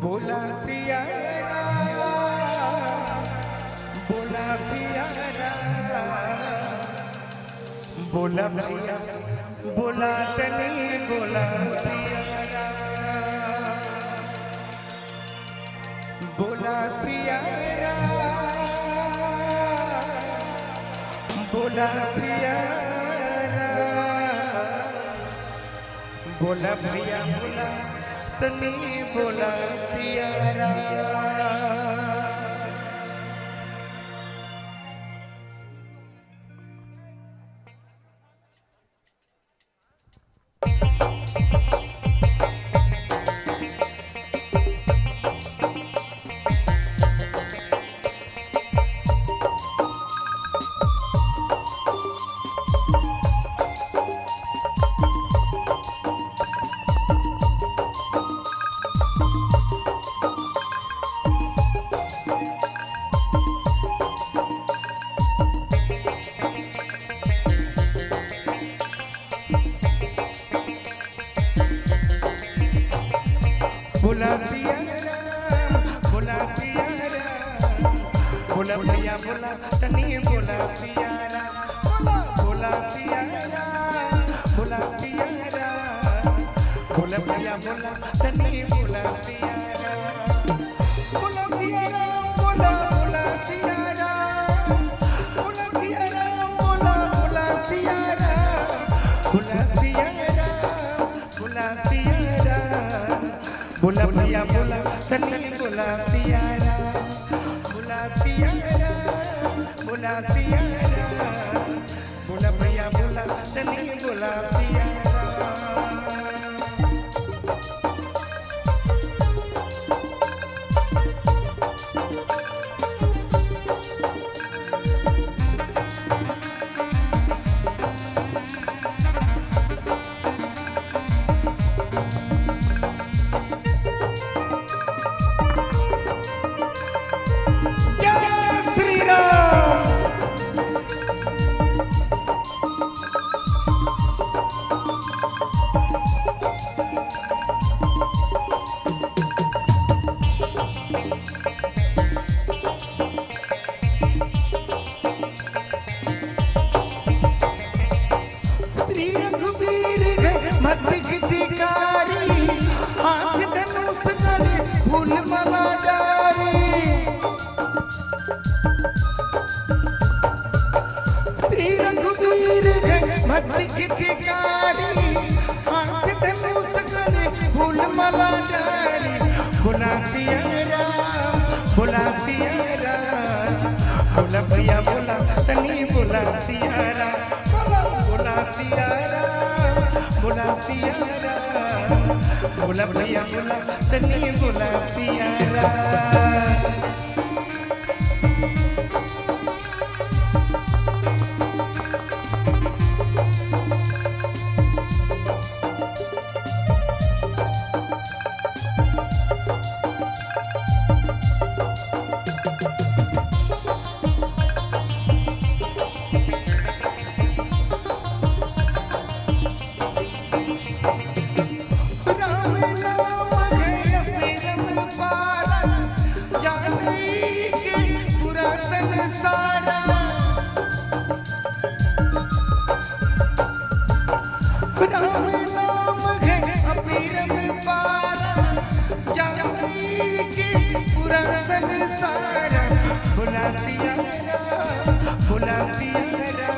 बोला सिया बोला सिया बोला भैया बोला तनी बोला सिया बोला सिया बोला सिया बोला भैया बोला तनी बोला सियारा बोला सिया बोला सिया बोला भैया बोला तनी बोला सिया बोला सिया बोला सिया बोला भैया बोला तनी बोला सिया बोला सिया बोला बोला सिया बोला सिया बोला बोला सिया बोला सिया बोला सिया बोला भैया बोला तनी बोला सियारा बोला सियारा बोला सियारा बोला भैया बोला तनी बोला सियारा फूल माला डारी श्री रघुवीर भक्ति गीतकारी हाथ धनुष गले फूल माला डारी बोला सिया बोला सिया बोला भैया बोला तनी बोला सिया बोला सिया बोला सिया बोला भैया बोला तनी बोला सियारा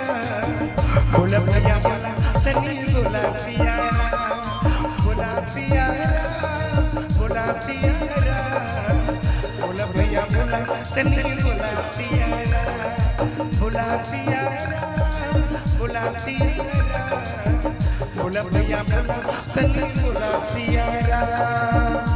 बोला भैया बोला तनी बोला सियारा बोला सियारा बोला सियारा बोला भैया बोला तनी बोला सियारा बोला सियारा बोला सियारा बोला भैया बोला तनी बोला सिया राम।